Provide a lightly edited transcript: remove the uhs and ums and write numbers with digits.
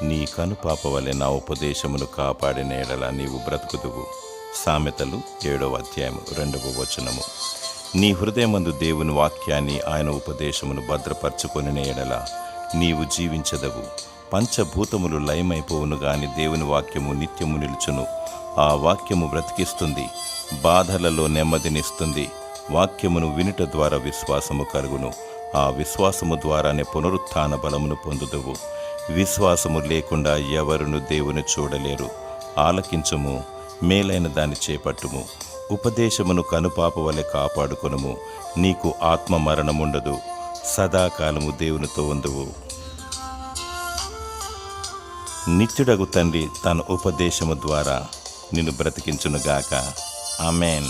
నీ కనుపాప వలె నా ఉపదేశమును కాపాడిన ఎడల నీవు బ్రతుకుదువు. సామెతలు 7వ అధ్యాయం 2వ వచనము. నీ హృదయమందు దేవుని వాక్యాన్ని, ఆయన ఉపదేశమును భద్రపరచుకొనిన ఎడల నీవు జీవించదవు. పంచభూతములు లయమైపోవును గాని దేవుని వాక్యము నిత్యము నిలుచును. ఆ వాక్యము బ్రతికిస్తుంది, బాధలలో నెమ్మదినిస్తుంది. వాక్యమును వినుట ద్వారా విశ్వాసము కలుగును. ఆ విశ్వాసము ద్వారానే పునరుత్థాన బలమును పొందుదువు. విశ్వాసము లేకుండా ఎవరును దేవుని చూడలేరు. ఆలకించుము, మేలైన దాన్ని చేపట్టుము. ఉపదేశమును కనుపాప వలె కాపాడుకొనుము. నీకు ఆత్మ మరణముండదు. సదాకాలము దేవునితో ఉందువు. నిత్యుడగు తండ్రి తన ఉపదేశము ద్వారా నిన్ను బ్రతికించునుగాక. ఆమేన్.